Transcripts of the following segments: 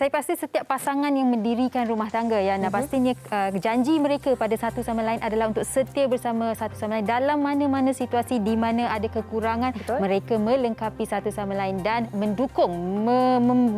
Saya pasti setiap pasangan yang mendirikan rumah tangga ya, pastinya janji mereka pada satu sama lain adalah untuk setia bersama satu sama lain dalam mana-mana situasi di mana ada kekurangan. Betul. Mereka melengkapi satu sama lain dan mendukung,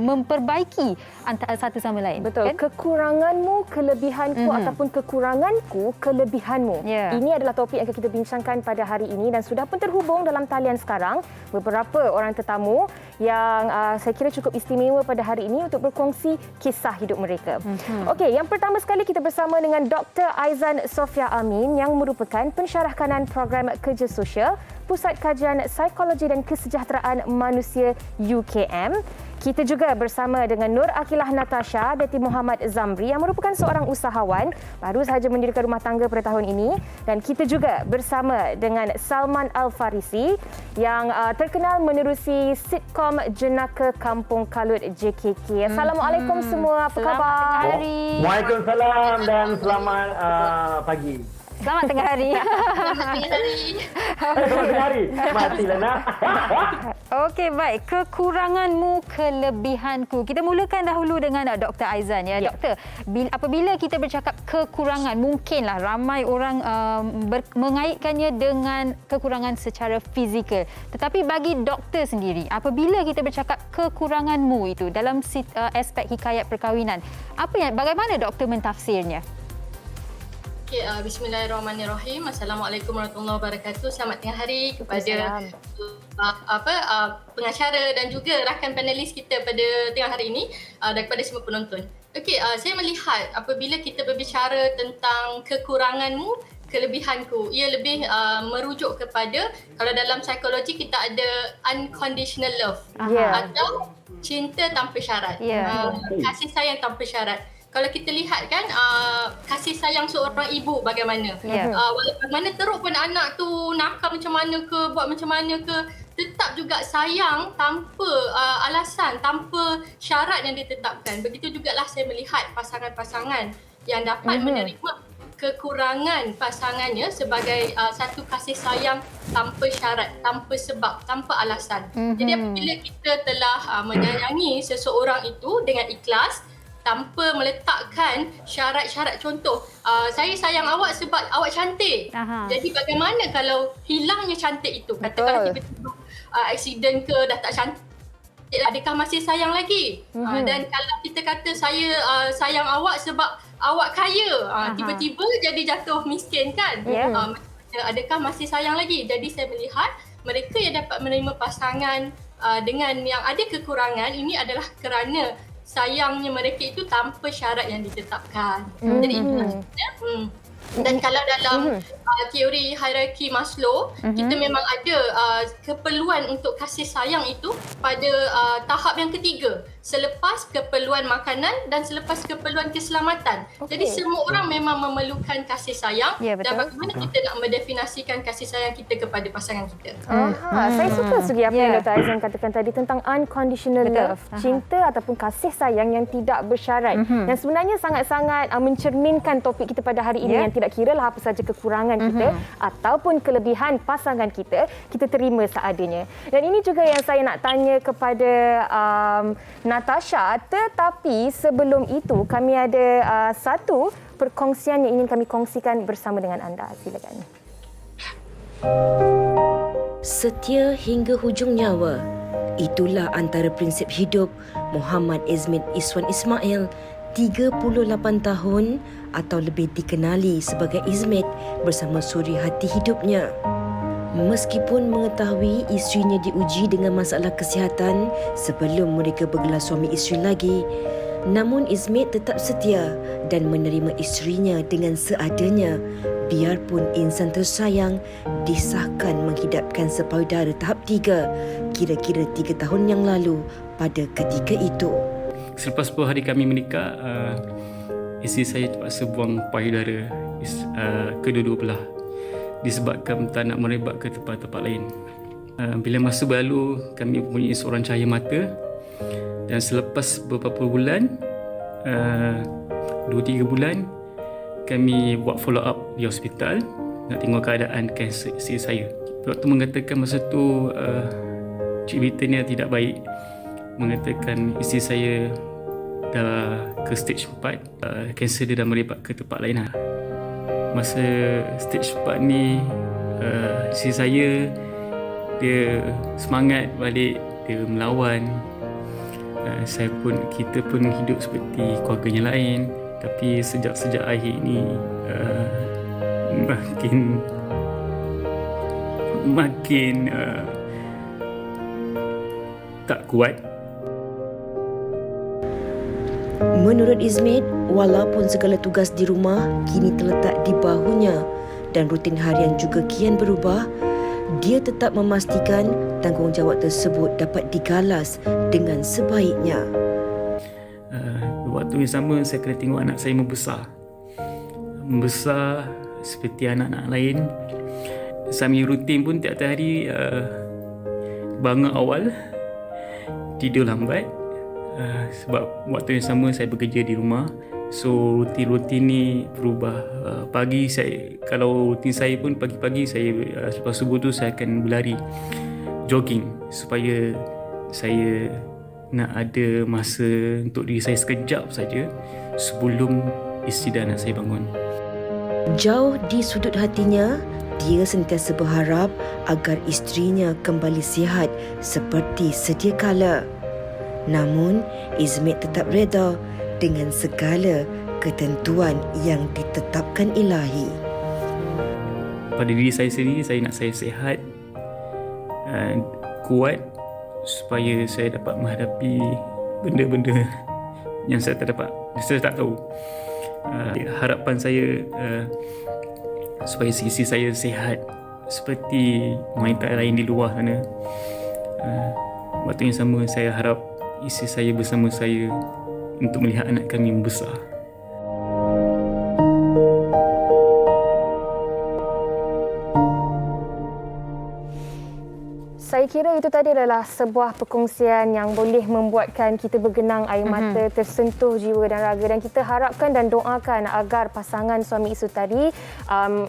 memperbaiki antara satu sama lain. Betul. Kan? Kekuranganmu, kelebihanku ataupun kekuranganku, kelebihanmu. Ini adalah topik yang akan kita bincangkan pada hari ini dan sudah pun terhubung dalam talian sekarang beberapa orang tetamu yang saya kira cukup istimewa pada hari ini untuk berkongsi kisah hidup mereka. Okey, yang pertama sekali kita bersama dengan Dr. Aizan Sofia Amin yang merupakan pensyarah kanan program kerja sosial Pusat Kajian Psikologi dan Kesejahteraan Manusia UKM. Kita juga bersama dengan Nur Akilah Natasha binti Muhammad Zamri yang merupakan seorang usahawan, baru sahaja mendirikan rumah tangga pada tahun ini. Dan kita juga bersama dengan Salman Al-Farisi yang terkenal menerusi sitkom Jenaka Kampung Kalut JKK. Assalamualaikum semua, apa khabar? Selamat tengah hari. Waalaikumsalam dan selamat pagi. Selamat tengah hari. Selamat tengah hari. Matilah nak. Okey, baik. Kekuranganmu, kelebihanku. Kita mulakan dahulu dengan Dr. Aizan. Ya. Doktor, apabila kita bercakap kekurangan, mungkinlah ramai orang mengaitkannya dengan kekurangan secara fizikal. Tetapi bagi doktor sendiri, apabila kita bercakap kekuranganmu itu dalam aspek hikayat perkahwinan, bagaimana doktor mentafsirnya? Okay, bismillahirrahmanirrahim. Assalamualaikum warahmatullahi wabarakatuh. Selamat tengah hari kepada pengacara dan juga rakan panelis kita pada tengah hari ini dan kepada semua penonton. Okey, saya melihat apabila kita berbicara tentang kekuranganmu, kelebihanku, ia lebih merujuk kepada, kalau dalam psikologi kita ada unconditional love atau cinta tanpa syarat, kasih sayang tanpa syarat. Kalau kita lihat kan kasih sayang seorang ibu bagaimana, walaupun mana teruk pun anak tu nakal macam mana ke, buat macam mana ke, tetap juga sayang tanpa alasan, tanpa syarat yang ditetapkan. Begitu jugalah saya melihat pasangan-pasangan yang dapat menerima kekurangan pasangannya sebagai satu kasih sayang tanpa syarat, tanpa sebab, tanpa alasan. Jadi apabila kita telah menyayangi seseorang itu dengan ikhlas, tanpa meletakkan syarat-syarat, contoh, saya sayang awak sebab awak cantik. Jadi bagaimana kalau hilangnya cantik itu? Katakanlah tiba-tiba aksiden ke, dah tak cantik, adakah masih sayang lagi? Dan kalau kita kata saya sayang awak sebab awak kaya, tiba-tiba jadi jatuh miskin kan? Adakah masih sayang lagi? Jadi saya melihat mereka yang dapat menerima pasangan dengan yang ada kekurangan, ini adalah kerana sayangnya mereka itu tanpa syarat yang ditetapkan. Jadi itulah sebenarnya. Dan kalau dalam teori hierarki Maslow, kita memang ada keperluan untuk kasih sayang itu pada tahap yang ketiga, selepas keperluan makanan dan selepas keperluan keselamatan. Jadi semua orang memang memerlukan kasih sayang, dan bagaimana kita nak mendefinisikan kasih sayang kita kepada pasangan kita. Saya suka segi apa yang Dr. Aizan katakan tadi tentang unconditional love, cinta ataupun kasih sayang yang tidak bersyarat. Dan sebenarnya sangat-sangat mencerminkan topik kita pada hari ini, yang tidak kiralah apa saja kekurangan kita ataupun kelebihan pasangan kita, kita terima seadanya. Dan ini juga yang saya nak tanya kepada Natasha, tetapi sebelum itu kami ada satu perkongsian yang ingin kami kongsikan bersama dengan anda. Silakan. Setia hingga hujung nyawa. Itulah antara prinsip hidup Muhammad Izmit Iswan Ismail, 38 tahun atau lebih dikenali sebagai Izmit, bersama suri hati hidupnya. Meskipun mengetahui isterinya diuji dengan masalah kesihatan sebelum mereka bergelar suami isteri lagi, namun Izmit tetap setia dan menerima isterinya dengan seadanya, biarpun insan tersayang disahkan menghidapkan payudara tahap 3 kira-kira 3 tahun yang lalu pada ketika itu. Selepas 10 hari kami menikah, isteri saya terpaksa buang payudara kedua-dua belah disebabkan tak nak merebak ke tempat-tempat lain. Bila masa berlalu, kami mempunyai seorang cahaya mata, dan selepas beberapa bulan, 2-3 bulan, kami buat follow up di hospital nak tengok keadaan kanser isteri saya. Doktor mengatakan masa tu cerita ni tidak baik, mengatakan isteri saya dah ke stage 4, kanser dia dah merebak ke tempat lain lah. Masa stage 4 ni, isteri saya dia semangat balik, dia melawan. Kita pun hidup seperti keluarga yang lain. Tapi sejak akhir ni makin tak kuat. Menurut Izmit, walaupun segala tugas di rumah kini terletak di bahunya dan rutin harian juga kian berubah, dia tetap memastikan tanggungjawab tersebut dapat digalas dengan sebaiknya. Waktu yang sama, saya kena tengok anak saya membesar seperti anak-anak lain. Sami rutin pun tiap-tiap hari bangun awal, tidur lambat. Sebab waktu yang sama saya bekerja di rumah. So rutin ni berubah. Kalau rutin saya pun pagi-pagi saya selepas subuh tu saya akan berlari, jogging, supaya saya nak ada masa untuk diri saya sekejap saja sebelum isteri dan anak saya bangun. Jauh di sudut hatinya, dia sentiasa berharap agar isterinya kembali sihat seperti sedia kala. Namun, Izmit tetap reda dengan segala ketentuan yang ditetapkan Ilahi. Pada diri saya sendiri, saya nak saya sihat, kuat, supaya saya dapat menghadapi benda-benda yang saya tak tahu. Harapan saya supaya isteri saya sihat seperti wanita lain di luar sana. Waktu yang sama, saya harap isteri saya bersama saya untuk melihat anak kami membesar. Saya kira itu tadi adalah sebuah perkongsian yang boleh membuatkan kita bergenang air mata, tersentuh jiwa dan raga, dan kita harapkan dan doakan agar pasangan suami isteri tadi,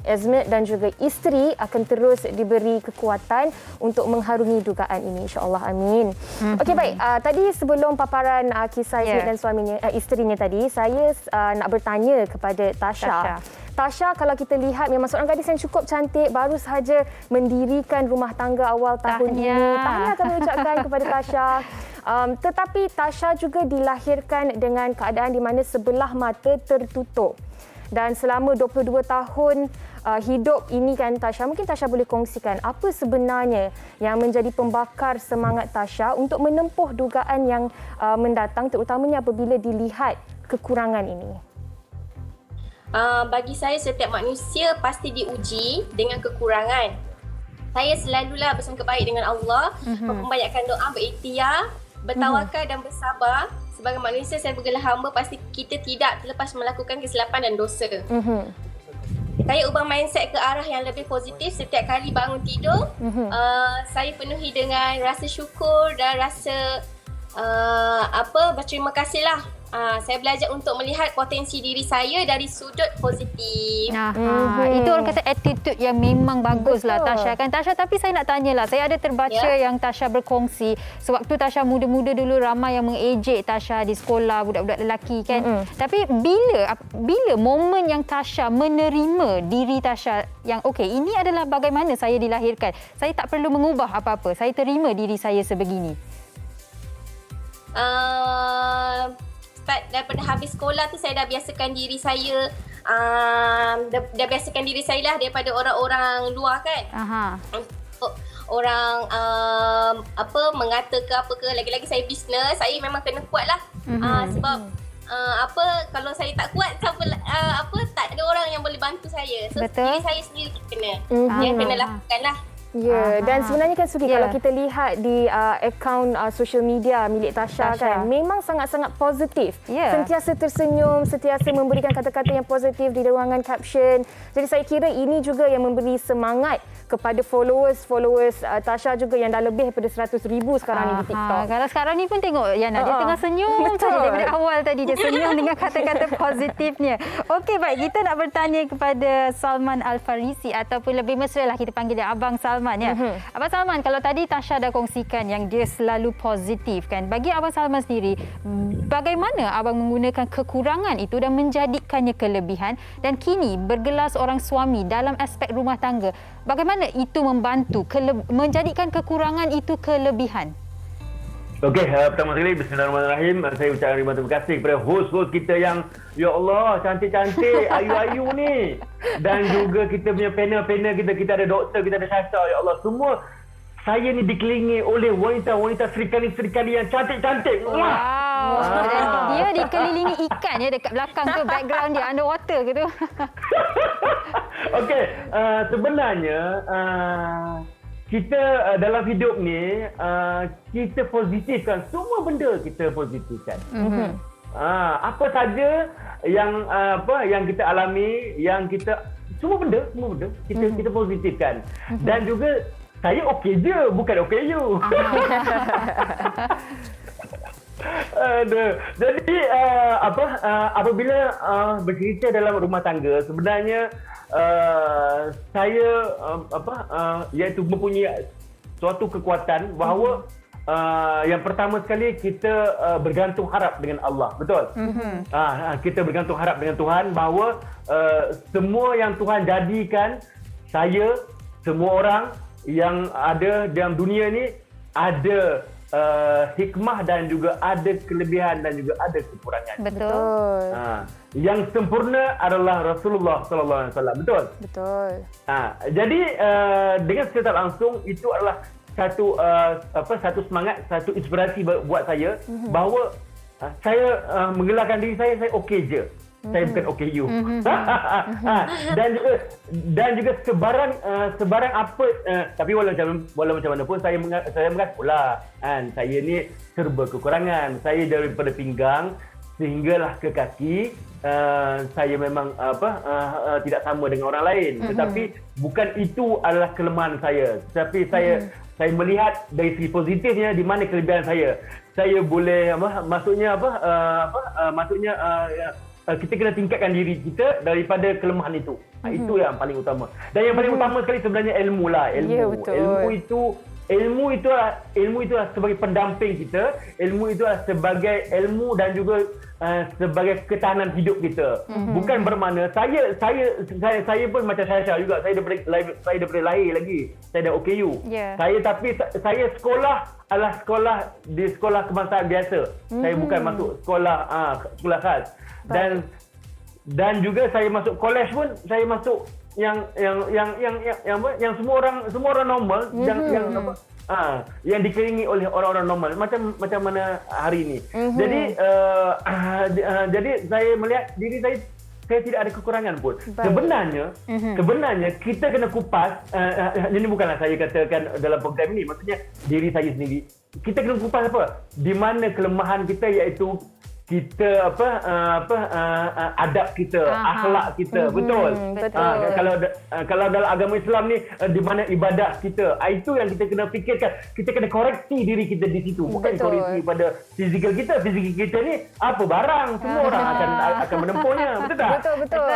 Izmit dan juga isteri, akan terus diberi kekuatan untuk mengharungi dugaan ini, insya-Allah, amin. Okey, baik, tadi sebelum paparan kisah Izmit dan suaminya, isterinya tadi, saya nak bertanya kepada Tasha. Tasha, kalau kita lihat memang seorang gadis yang cukup cantik, baru sahaja mendirikan rumah tangga awal tahun ini. Tahniah kami ucapkan kepada Tasha. Tetapi Tasha juga dilahirkan dengan keadaan di mana sebelah mata tertutup. Dan selama 22 tahun hidup ini kan Tasha, mungkin Tasha boleh kongsikan apa sebenarnya yang menjadi pembakar semangat Tasha untuk menempuh dugaan yang mendatang, terutamanya apabila dilihat kekurangan ini. Bagi saya, setiap manusia pasti diuji dengan kekurangan. Saya selalulah bersangka baik dengan Allah, membanyakkan doa, berikhtiar, bertawakal dan bersabar. Sebagai manusia, saya bergelar hamba, pasti kita tidak terlepas melakukan kesilapan dan dosa. Saya ubah mindset ke arah yang lebih positif setiap kali bangun tidur. Saya penuhi dengan rasa syukur dan rasa berterima kasih lah. Saya belajar untuk melihat potensi diri saya dari sudut positif. Itu orang kata attitude yang memang baguslah Tasha kan. Tasha, tapi saya nak tanyalah, saya ada terbaca yang Tasha berkongsi sewaktu Tasha muda-muda dulu ramai yang mengejek Tasha di sekolah, budak-budak lelaki kan. Tapi bila momen yang Tasha menerima diri Tasha yang okey, ini adalah bagaimana saya dilahirkan, saya tak perlu mengubah apa-apa, saya terima diri saya sebegini. Daripada habis sekolah tu, saya dah biasakan diri saya, dah biasakan diri saya lah daripada orang-orang luar kan. Orang mengata ke apa ke, lagi-lagi saya bisnes, saya memang kena kuat lah. Sebab kalau saya tak kuat, tak ada orang yang boleh bantu saya. So diri saya sendiri yang kena lakukan lah. Ya, dan sebenarnya kan Sugi, kalau kita lihat di akaun social media milik Tasha kan, memang sangat-sangat positif. Sentiasa tersenyum, sentiasa memberikan kata-kata yang positif di ruangan caption. Jadi saya kira ini juga yang memberi semangat kepada followers Tasha juga yang dah lebih daripada 100,000 sekarang ni di TikTok. Kalau sekarang ni pun tengok Yana, dia tengah senyum saja daripada awal tadi. Dia senyum dengan kata-kata positifnya. Okey, baik. Kita nak bertanya kepada Salman Al-Farisi ataupun lebih mesra lah kita panggil dia Abang Salman ya. Abang Salman, kalau tadi Tasha dah kongsikan yang dia selalu positif kan. Bagi Abang Salman sendiri, bagaimana abang menggunakan kekurangan itu dan menjadikannya kelebihan, dan kini bergelar seorang suami dalam aspek rumah tangga, bagaimana itu membantu menjadikan kekurangan itu kelebihan? Okey, pertama sekali bismillahirrahmanirrahim. Saya ucapkan terima kasih kepada host-host kita yang ya Allah cantik-cantik, ayu-ayu ni. Dan juga kita punya panel-panel kita ada doktor, kita ada Syasha, ya Allah, semua saya ni dikelilingi oleh wanita-wanita serikali-serikali yang cantik-cantik. Wow. Dan dia dikelilingi ikan ya dekat belakang tu, background dia underwater ke tu. Okey, sebenarnya kita dalam hidup ni kita positifkan semua benda, kita positifkan. Apa saja yang yang kita alami, yang kita semua benda kita positifkan. Dan juga saya okey je, bukan okey you. Jadi apabila bercerita dalam rumah tangga, sebenarnya saya iaitu mempunyai suatu kekuatan bahawa yang pertama sekali kita bergantung harap dengan Allah, betul? Kita bergantung harap dengan Tuhan bahawa semua yang Tuhan jadikan, saya, semua orang yang ada dalam dunia ni ada hikmah dan juga ada kelebihan dan juga ada kekurangan. Betul. Yang sempurna adalah Rasulullah sallallahu alaihi wasallam. Betul? Betul. Jadi dengan secara langsung itu adalah satu semangat, satu inspirasi buat saya bahawa saya menggelarkan diri saya okey je. Saya bukan okey you. Dan juga sebarang apa, tapi walau macam mana pun saya mengaku lah kan, saya ni serba kekurangan. Saya daripada pinggang sehinggalah ke kaki, saya memang tidak sama dengan orang lain. Tetapi bukan itu adalah kelemahan saya. Tetapi saya melihat dari segi positifnya di mana kelebihan saya. Saya boleh kita kena tingkatkan diri kita daripada kelemahan itu. Itu yang paling utama. Dan yang paling utama sekali sebenarnya ilmu lah. Ilmu itu adalah sebagai pendamping kita. Ilmu itu adalah sebagai ilmu dan juga sebagai ketahanan hidup kita. Bukan bermakna saya pun macam Syasha juga. Saya daripada lahir lagi. Saya dah OKU. Saya sekolah adalah sekolah di sekolah kebangsaan biasa. Saya bukan masuk sekolah khas. Dan juga saya masuk college pun saya masuk yang semua orang normal, yang dikelilingi oleh orang-orang normal macam mana hari ini. Jadi saya melihat diri saya tidak ada kekurangan pun. Sebenarnya kita kena kupas, ini bukanlah saya katakan dalam program ini, maksudnya diri saya sendiri. Kita kena kupas di mana kelemahan kita, iaitu kita adab kita, akhlak kita, betul. Kalau dalam agama Islam ni di mana ibadah kita, itu yang kita kena fikirkan. Kita kena koreksi diri kita di situ, bukan koreksi pada fizikal kita. Fizikal kita ni apa barang, semua orang akan menempuhnya, betul tak? Betul.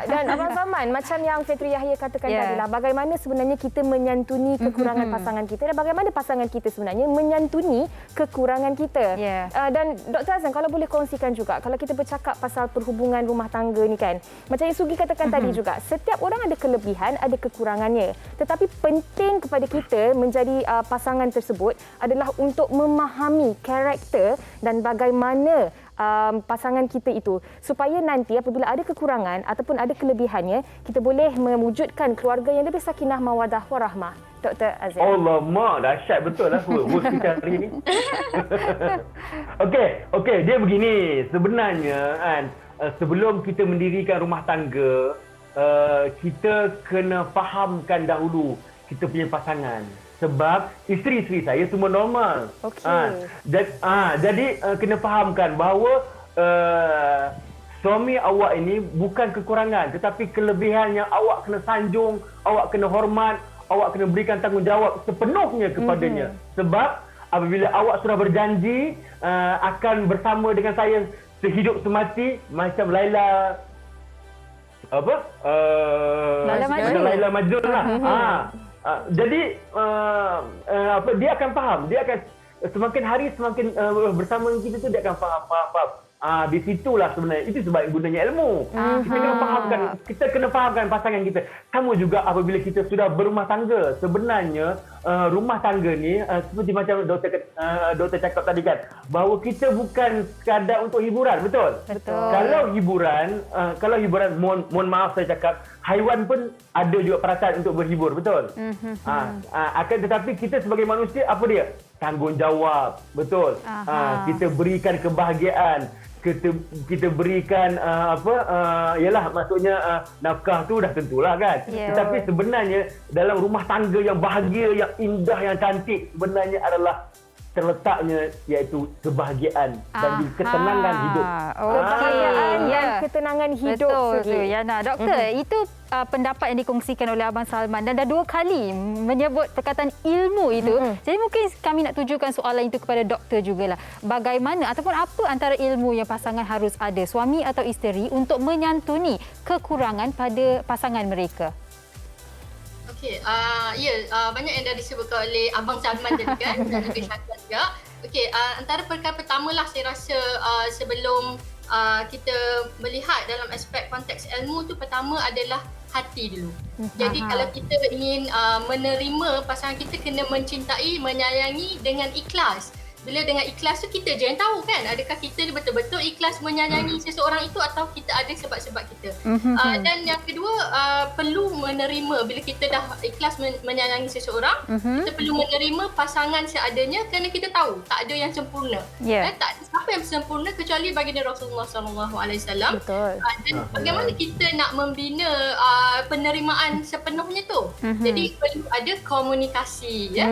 Dan Abang Salman, macam yang Fitri Yahya katakan tadi lah, bagaimana sebenarnya kita menyantuni kekurangan pasangan kita dan bagaimana pasangan kita sebenarnya menyantuni kekurangan kita. Dan Dr. Azlan, kalau boleh kongsikan juga, kalau kita bercakap pasal perhubungan rumah tangga ni kan, macam yang Sugi katakan tadi juga, setiap orang ada kelebihan, ada kekurangannya. Tetapi penting kepada kita menjadi pasangan tersebut adalah untuk memahami karakter dan bagaimana pasangan kita itu, supaya nanti apabila ada kekurangan ataupun ada kelebihannya, kita boleh mewujudkan keluarga yang lebih sakinah, mawadah, warahmah. Dr. Azlan. Allah, mak dahsyat betul lah host kita hari ini. Okey, dia begini. Sebenarnya kan, sebelum kita mendirikan rumah tangga, kita kena fahamkan dahulu kita punya pasangan. Sebab isteri-isteri saya semua normal. Jadi kena fahamkan bahawa suami awak ini bukan kekurangan tetapi kelebihan yang awak kena sanjung, awak kena hormat, awak kena berikan tanggungjawab sepenuhnya kepadanya. Sebab apabila awak sudah berjanji akan bersama dengan saya sehidup semati macam Laila Laila Majnun lah. Jadi dia akan faham, dia akan semakin hari semakin bersama kita tu dia akan faham. Di situlah sebenarnya itu sebab gunanya ilmu. Kita kena fahamkan pasangan kita. Sama juga apabila kita sudah berumah tangga. Sebenarnya rumah tangga ni seperti macam doktor cakap tadi kan, bahawa kita bukan sekadar untuk hiburan, betul? Kalau hiburan mohon maaf saya cakap, haiwan pun ada juga perasaan untuk berhibur, betul? Akan tetapi kita sebagai manusia apa dia? Tanggungjawab, betul? Kita berikan kebahagiaan, kita berikan ialah maksudnya nafkah tu dah tentulah kan. Tetapi sebenarnya dalam rumah tangga yang bahagia, yang indah, yang cantik sebenarnya adalah terletaknya iaitu kebahagiaan dan juga ketenangan hidup. Kebahagiaan dan ketenangan hidup. Betul, Yana. Doktor, itu pendapat yang dikongsikan oleh Abang Salman dan dah 2 kali menyebut perkataan ilmu itu. Jadi mungkin kami nak tujukan soalan itu kepada doktor jugalah. Bagaimana ataupun apa antara ilmu yang pasangan harus ada, suami atau isteri, untuk menyantuni kekurangan pada pasangan mereka? Okey, banyak yang dah disebutkan oleh Abang Salman tadi kan dan juga Syahkan juga. Okey, antara perkara pertamalah saya rasa sebelum kita melihat dalam aspek konteks ilmu tu, pertama adalah hati dulu. Jadi kalau kita ingin menerima pasangan kita, kena mencintai, menyayangi dengan ikhlas. Bila dengan ikhlas tu kita je yang tahu kan, adakah kita betul-betul ikhlas menyayangi seseorang itu atau kita ada sebab-sebab kita. Dan yang kedua, perlu menerima bila kita dah ikhlas menyayangi seseorang, kita perlu menerima pasangan seadanya kerana kita tahu tak ada yang sempurna. Tak ada siapa yang sempurna kecuali baginda Rasulullah SAW. Dan bagaimana kita nak membina penerimaan sepenuhnya tu. Jadi perlu ada komunikasi,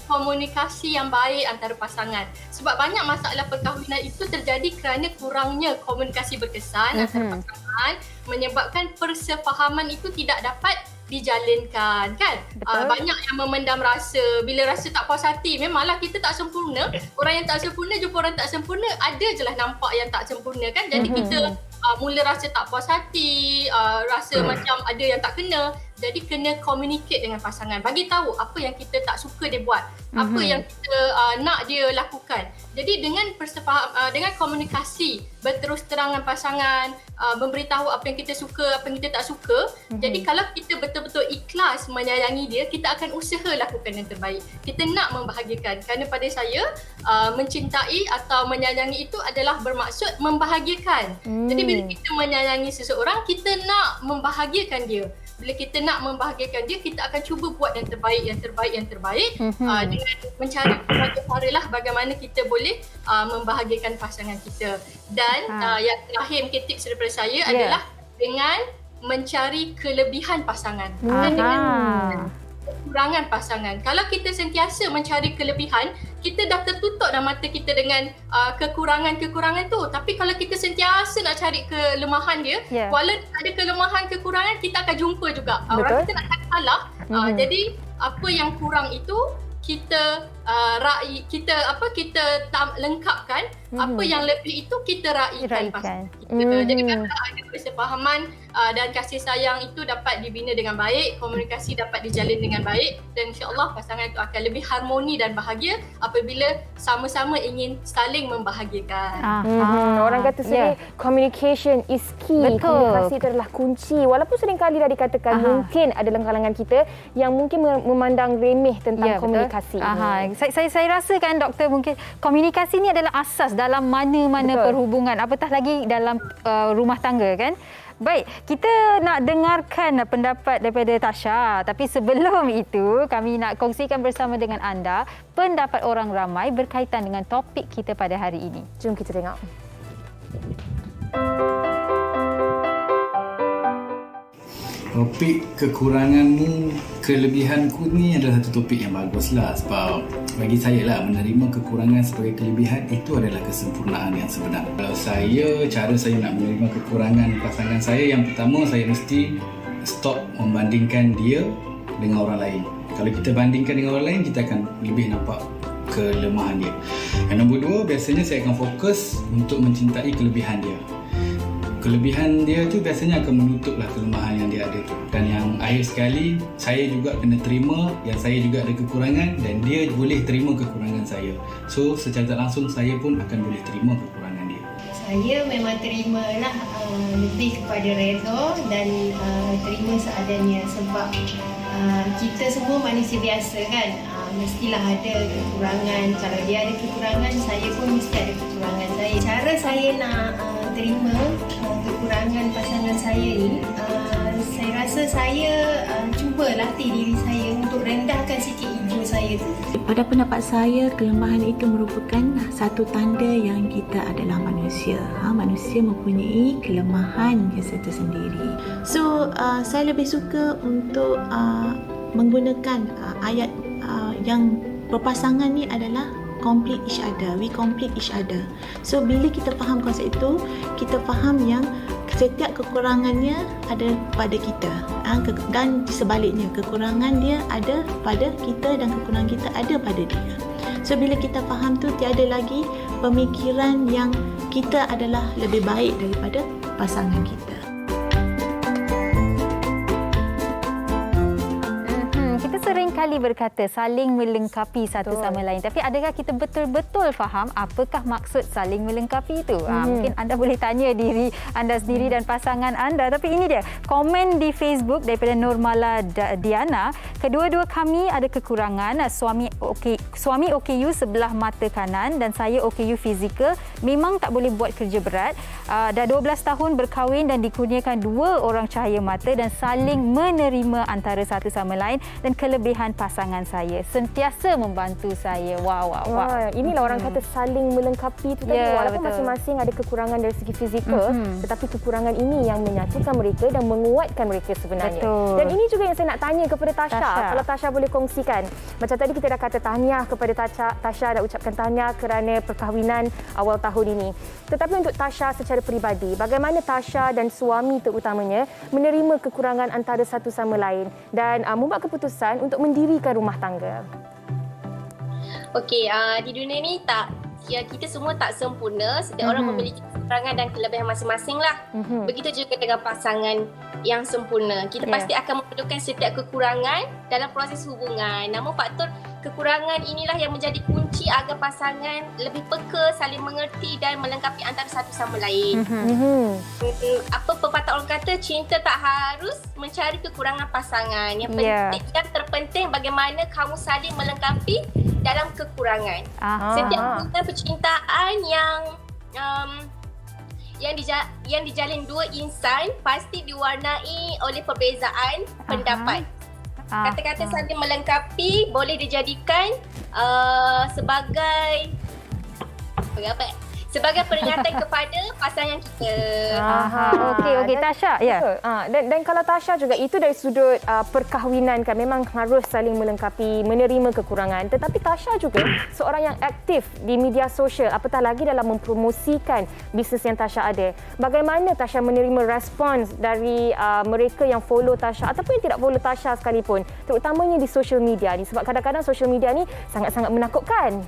komunikasi yang baik antara pasangan. Sebab banyak masalah perkahwinan itu terjadi kerana kurangnya komunikasi berkesan antara pasangan, menyebabkan persefahaman itu tidak dapat dijalinkan kan. Banyak yang memendam rasa. Bila rasa tak puas hati, memanglah kita tak sempurna. Orang yang tak sempurna jumpa orang tak sempurna, ada je lah nampak yang tak sempurna kan. Jadi kita mula rasa tak puas hati, rasa macam ada yang tak kena. Jadi kena communicate dengan pasangan, bagi tahu apa yang kita tak suka dia buat, apa yang kita nak dia lakukan. Jadi dengan dengan komunikasi, berterus terang dengan pasangan, memberitahu apa yang kita suka, apa yang kita tak suka. Jadi kalau kita betul-betul ikhlas menyayangi dia, kita akan usaha lakukan yang terbaik. Kita nak membahagiakan. Kerana pada saya, mencintai atau menyayangi itu adalah bermaksud membahagiakan. Jadi bila kita menyayangi seseorang, kita nak membahagiakan dia. Bila kita nak membahagiakan dia, kita akan cuba buat yang terbaik dengan mencari cara lah bagaimana kita boleh membahagiakan pasangan kita. Dan yang terakhir mungkin tips daripada saya adalah dengan mencari kelebihan pasangan dan dengan kekurangan pasangan. Kalau kita sentiasa mencari kelebihan, kita dah tertutup dah mata kita dengan kekurangan-kekurangan tu. Tapi kalau kita sentiasa nak cari kelemahan dia, walaupun ada kelemahan, kekurangan, kita akan jumpa juga. Orang kita nak salah. Jadi apa yang kurang itu kita lengkapkan, apa yang lebih itu kita raikan pasangan kita. Jadi kalau ada kesepahaman dan kasih sayang itu dapat dibina dengan baik, komunikasi dapat dijalin dengan baik, dan insya-Allah pasangan itu akan lebih harmoni dan bahagia apabila sama-sama ingin saling membahagiakan. Orang kata sendiri communication is key. Komunikasi itu adalah kunci. Walaupun seringkali dah dikatakan mungkin ada kalangan kita yang mungkin memandang remeh tentang komunikasi. Saya rasakan doktor, mungkin komunikasi ni adalah asas dalam mana-mana perhubungan, apatah lagi dalam rumah tangga kan. Baik, kita nak dengarkan pendapat daripada Tasha. Tapi sebelum itu, kami nak kongsikan bersama dengan anda pendapat orang ramai berkaitan dengan topik kita pada hari ini. Jom kita tengok. Topik kekuranganmu, kelebihanku ni adalah satu topik yang baguslah, sebab bagi saya lah, menerima kekurangan sebagai kelebihan itu adalah kesempurnaan yang sebenar. Kalau cara saya nak menerima kekurangan pasangan saya, yang pertama saya mesti stop membandingkan dia dengan orang lain. Kalau kita bandingkan dengan orang lain, kita akan lebih nampak kelemahan dia. Yang nombor dua, biasanya saya akan fokus untuk mencintai kelebihan dia. Kelebihan dia tu biasanya akan menutuplah kelemahan yang dia ada tu. Dan yang akhir sekali, saya juga kena terima yang saya juga ada kekurangan dan dia boleh terima kekurangan saya. So secara tak langsung saya pun akan boleh terima kekurangan dia. Saya memang terimalah lebih kepada redha dan terima seadanya sebab kita semua manusia biasa kan. Mestilah ada kekurangan. Kalau dia ada kekurangan, saya pun mesti ada kekurangan saya. Cara saya nak terima kekurangan pasangan saya ni, saya rasa saya cuba latih diri saya untuk rendahkan sikit ego saya tu. Pada pendapat saya, kelemahan itu merupakan satu tanda yang kita adalah manusia. Manusia mempunyai kelemahan yang tersendiri. So, saya lebih suka untuk menggunakan ayat yang berpasangan ni adalah complete each other, we complete each other. So bila kita faham konsep itu, kita faham yang setiap kekurangannya ada pada kita, dan sebaliknya, kekurangan dia ada pada kita dan kekurangan kita ada pada dia. So bila kita faham tu, tiada lagi pemikiran yang kita adalah lebih baik daripada pasangan kita. Sering kali berkata saling melengkapi satu sama lain. Tapi adakah kita betul-betul faham apakah maksud saling melengkapi itu? Mungkin anda boleh tanya diri anda sendiri dan pasangan anda. Tapi ini dia komen di Facebook daripada Nurmala Diana. Kedua-dua kami ada kekurangan. Suami OKU sebelah mata kanan dan saya OKU fizikal. Memang tak boleh buat kerja berat. Dah 12 tahun berkahwin dan dikurniakan 2 orang cahaya mata dan saling menerima antara satu sama lain, dan kelebihan pasangan saya sentiasa membantu saya. Wow. Inilah orang kata saling melengkapi tu tadi. Walaupun masing-masing ada kekurangan dari segi fizikal, tetapi kekurangan ini yang menyatukan mereka dan menguatkan mereka sebenarnya. Betul. Dan ini juga yang saya nak tanya kepada Tasha. Kalau Tasha boleh kongsikan. Macam tadi kita dah kata tahniah kepada Tasha, dah ucapkan tahniah kerana perkahwinan awal tahun ini. Tetapi untuk Tasha secara peribadi, bagaimana Tasha dan suami terutamanya menerima kekurangan antara satu sama lain dan membuat keputusan untuk mendirikan rumah tangga? Okey, di dunia ni kita semua tak sempurna. Setiap orang memiliki kekurangan dan kelebihan masing-masing lah. Begitu juga dengan pasangan yang sempurna. Kita pasti akan memerlukan setiap kekurangan dalam proses hubungan. Namun faktor kekurangan inilah yang menjadi kunci agar pasangan lebih peka, saling mengerti dan melengkapi antara satu sama lain. Apa pepatah orang kata, cinta tak harus mencari kekurangan pasangan. Yang penting dan terpenting bagaimana kamu saling melengkapi dalam kekurangan. Setiap hubungan percintaan yang dijalin dua insan pasti diwarnai oleh perbezaan pendapat. Kata-kata saling melengkapi boleh dijadikan sebagai peringatan kepada pasangan kita. Okey Tasha. Dan kalau Tasha juga, itu dari sudut perkahwinan kan, memang harus saling melengkapi, menerima kekurangan. Tetapi Tasha juga seorang yang aktif di media sosial, apatah lagi dalam mempromosikan bisnes yang Tasha ada. Bagaimana Tasha menerima respons dari mereka yang follow Tasha ataupun yang tidak follow Tasha sekalipun, terutamanya di social media ni, sebab kadang-kadang social media ni sangat-sangat menakutkan.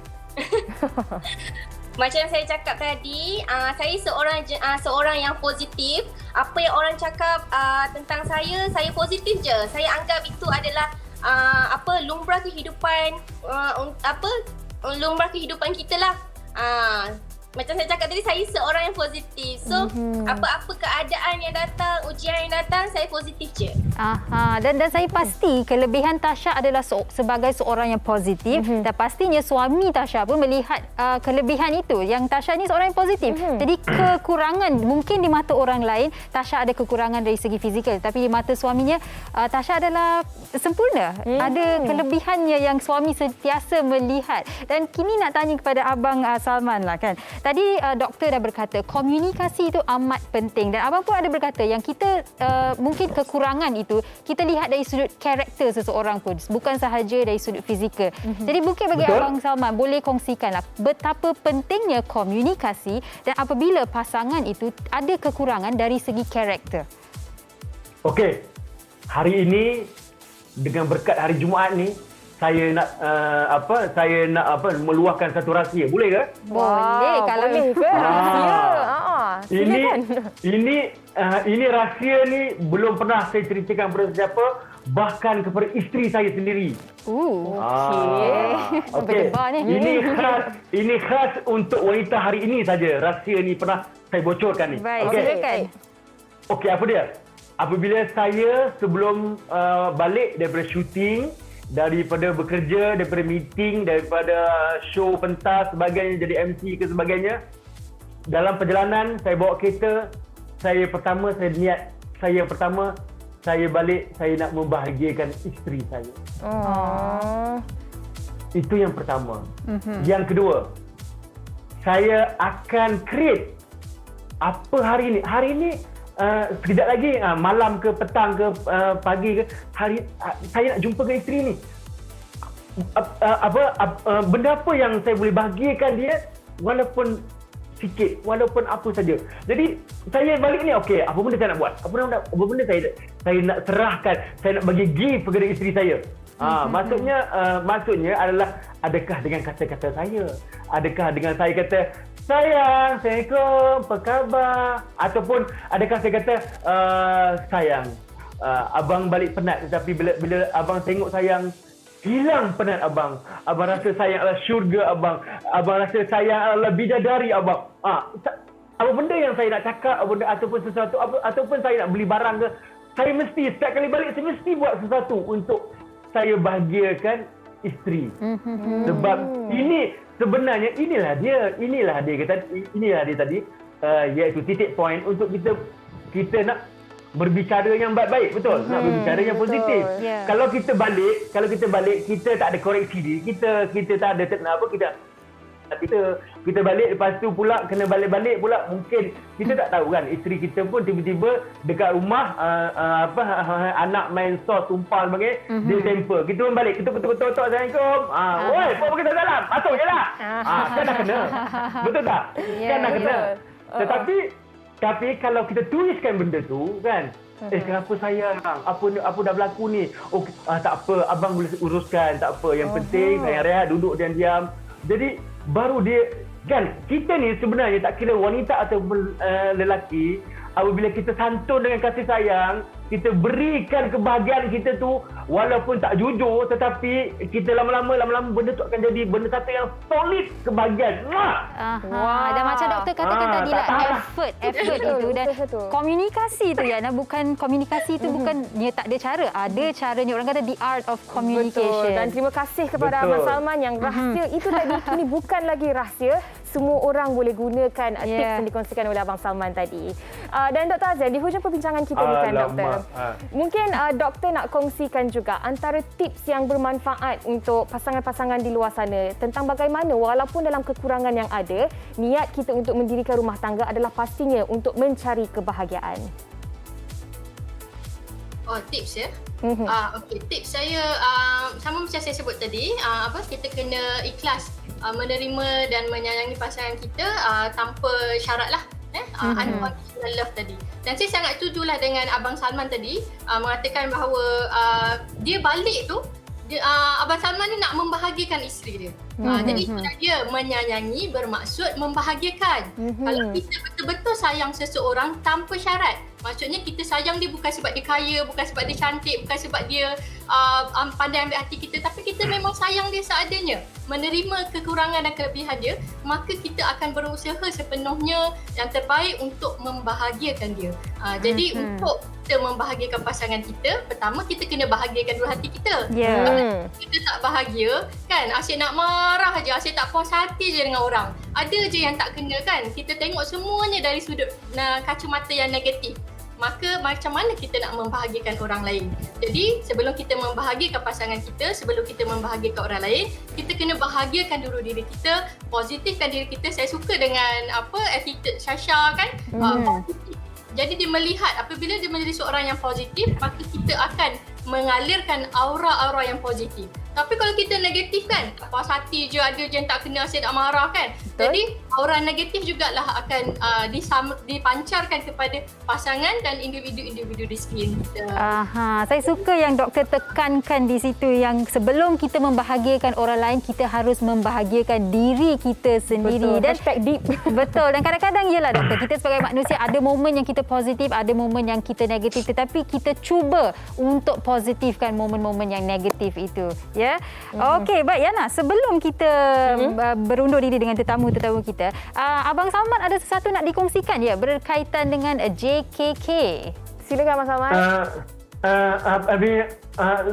Macam yang saya cakap tadi, saya seorang yang positif. Apa yang orang cakap tentang saya positif je. Saya anggap itu adalah lumrah kehidupan, lumrah kehidupan kita lah. Macam saya cakap tadi, saya seorang yang positif. So, apa-apa keadaan yang datang, ujian yang datang, saya positif je. Dan saya pasti kelebihan Tasha adalah sebagai seorang yang positif, dan pastinya suami Tasha pun melihat kelebihan itu, yang Tasha ni seorang yang positif. Jadi kekurangan mungkin di mata orang lain, Tasha ada kekurangan dari segi fizikal, tapi di mata suaminya Tasha adalah sempurna. Ada kelebihannya yang suami sentiasa melihat. Dan kini nak tanya kepada Abang Salman lah kan. Tadi doktor dah berkata komunikasi itu amat penting dan abang pun ada berkata yang kita mungkin kekurangan itu kita lihat dari sudut karakter seseorang pun, bukan sahaja dari sudut fizikal. Jadi mungkin bagi Abang Salman boleh kongsikanlah betapa pentingnya komunikasi dan apabila pasangan itu ada kekurangan dari segi karakter. Okey. Hari ini dengan berkat hari Jumaat ni saya nak meluahkan satu rahsia. Boleh ke? Boleh kalau boleh ke rahsia? Ini rahsia ni belum pernah saya ceritakan kepada siapa, bahkan kepada isteri saya sendiri. Okey. Ini khas untuk wanita hari ini saja. Rahsia ni pernah saya bocorkan ni. Baik, silakan. Okey, apa dia? Apabila saya sebelum balik daripada syuting, daripada bekerja, daripada meeting, daripada show pentas sebagainya, jadi MC ke sebagainya, dalam perjalanan saya bawa kereta, saya balik, saya nak membahagiakan isteri saya. Itu yang pertama. Yang kedua, saya akan create apa hari ini sekejap lagi malam ke petang ke pagi ke saya nak jumpa dengan isteri ni. Benda apa yang saya boleh bahagiakan dia walaupun sikit, walaupun apa saja. Jadi saya balik ni okey, apa benda saya nak buat? Apa benda saya nak serahkan, saya nak bagi gift kepada isteri saya. Maksudnya adalah adakah dengan kata-kata saya? Adakah dengan saya kata sayang, Assalamualaikum, apa khabar? Ataupun adakah saya kata sayang, abang balik penat, tetapi bila abang tengok sayang, hilang penat abang. Abang rasa sayang adalah syurga abang. Abang rasa sayang adalah bidadari abang. Apa benda yang saya nak cakap, ataupun sesuatu, ataupun saya nak beli barang ke, saya mesti, setiap kali balik, saya mesti buat sesuatu untuk saya bahagiakan isteri. Sebab ini sebenarnya inilah dia tadi, iaitu titik point untuk kita nak berbicara yang baik-baik, betul? Nak berbicara yang positif. Yeah. Kalau kita balik kita tak ada koreksi diri, kita tak ada kita balik, lepas tu pula kena balik-balik pula, mungkin kita tak tahu kan, isteri kita pun tiba-tiba dekat rumah anak main sos tumpah sebagainya, dia temper, kita pun balik, kita betul-betul Assalamualaikum, woi, kau pakai salam, masuk je lah. Kan dah kena, betul tak? Kan dah kena. Tapi kalau kita tuliskan benda tu kan, kenapa sayang, apa dah berlaku ni, tak apa, abang boleh uruskan, tak apa, yang penting sayang rehat, duduk dan diam. Jadi baru dia kan, kita ni sebenarnya tak kira wanita ataupun lelaki, apabila kita santun dengan kasih sayang, kita berikan kebahagiaan kita tu walaupun tak jujur, tetapi kita lama-lama benda tu akan jadi benda satu yang solid kebahagiaan. Dan macam doktor katakan tadi lah, effort itu dan komunikasi tu ya, bukan komunikasi tu bukan dia tak ada cara, ada caranya. Orang kata the art of communication. Dan terima kasih kepada Abang Salman yang rahsia itu tadi ini bukan lagi rahsia. Semua orang boleh gunakan tips yang dikongsikan oleh Abang Salman tadi. Dan Dr. Azan, di hujung perbincangan kita ni kan doktor, mungkin doktor nak kongsikan juga antara tips yang bermanfaat untuk pasangan-pasangan di luar sana tentang bagaimana walaupun dalam kekurangan yang ada, niat kita untuk mendirikan rumah tangga adalah pastinya untuk mencari kebahagiaan. Tips ya? Okey, tips saya sama macam saya sebut tadi, kita kena ikhlas menerima dan menyayangi pasangan kita tanpa syarat lah. Unconditional love tadi. Dan saya sangat setujulah dengan Abang Salman tadi mengatakan bahawa dia balik tu, Abang Salman ni nak membahagiakan isteri dia. Jadi sebenarnya menyayangi bermaksud membahagiakan. Kalau kita betul-betul sayang seseorang tanpa syarat, maksudnya kita sayang dia bukan sebab dia kaya, bukan sebab dia cantik, bukan sebab dia pandai ambil hati kita, tapi kita memang sayang dia seadanya, menerima kekurangan dan kelebihan dia, maka kita akan berusaha sepenuhnya yang terbaik untuk membahagiakan dia. Jadi untuk kita membahagiakan pasangan kita, pertama kita kena bahagiakan dulu hati kita. Kalau kita tak bahagia kan, asyik nak marah aja, asyik tak puas hati je dengan orang. Ada je yang tak kena kan, kita tengok semuanya dari sudut kacamata yang negatif. maka macam mana kita nak membahagiakan orang lain. Jadi sebelum kita membahagiakan pasangan kita, sebelum kita membahagiakan orang lain, kita kena bahagiakan dulu diri kita, positifkan diri kita. Saya suka dengan attitude Shasha kan, positif. Jadi dia melihat apabila dia menjadi seorang yang positif, maka kita akan mengalirkan aura-aura yang positif. Tapi kalau kita negatif kan, puas hati je, ada je yang tak kena asyik nak marah kan. Betul. Jadi aura negatif jugalah akan dipancarkan kepada pasangan dan individu-individu di sekeliling kita. Saya suka yang doktor tekankan di situ yang sebelum kita membahagiakan orang lain, kita harus membahagiakan diri kita sendiri. Betul. Dan #deep. Betul. Dan kadang-kadang ialah doktor, kita sebagai manusia ada momen yang kita positif, ada momen yang kita negatif, tetapi kita cuba untuk positifkan momen-momen yang negatif itu. Ya. Okey, baik Yana, sebelum kita berundur diri dengan tetamu kita, Abang Salman ada sesuatu nak dikongsikan ya berkaitan dengan JKK. Silakan Abang Salman.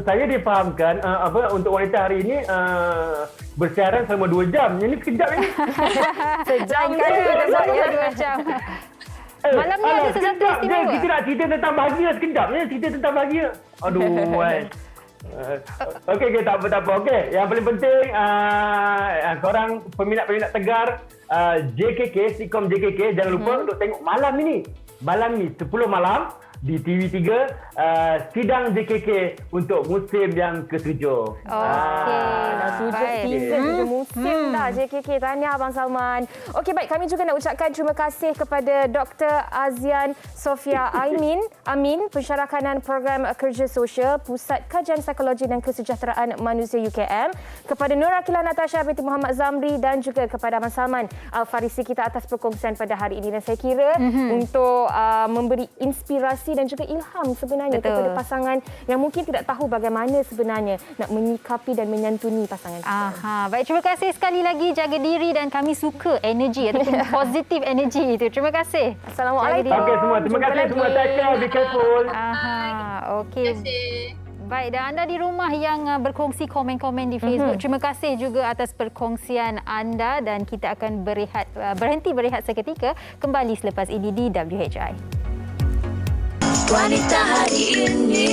Saya difahamkan untuk wanita hari ini bersiaran selama 2 jam. Ini sekejap ini. Sejam kan ada 2 jam. Malam ni ada sesuatu istimewa. Kita nak cerita tentang bahagia sekejap ni, cerita tentang bahagia. Aduh, Okey, tak apa. Okey, yang paling penting korang peminat-peminat Tegar, JKK, sitcom JKK, jangan lupa untuk tengok malam ni 10 malam di TV3, sidang JKK untuk musim yang ke-7. Dah 7 season, 7 musim dah JKK. Tahniah Abang Salman. Okey, baik, kami juga nak ucapkan terima kasih kepada Dr. Azian Sofia Amin, Pensyarakanan Program Kerja Sosial, Pusat Kajian Psikologi dan Kesejahteraan Manusia UKM, kepada Nur Akilah Natasha binti Muhammad Zamri dan juga kepada Abang Salman Al-Farisi kita atas perkongsian pada hari ini. Dan saya kira untuk memberi inspirasi dan juga ilham sebenarnya kepada pasangan yang mungkin tidak tahu bagaimana sebenarnya nak menyikapi dan menyantuni pasangan kita. Baik, terima kasih sekali lagi, jaga diri dan kami suka energi ataupun positif energi itu. Terima kasih. Assalamualaikum. Okey semua, terima kasih semua. Take care, be careful. Okey. Terima kasih. Baik, dan anda di rumah yang berkongsi komen-komen di Facebook, terima kasih juga atas perkongsian anda dan kita akan berhenti berehat seketika, kembali selepas ini di WHI. Wanita hari ini.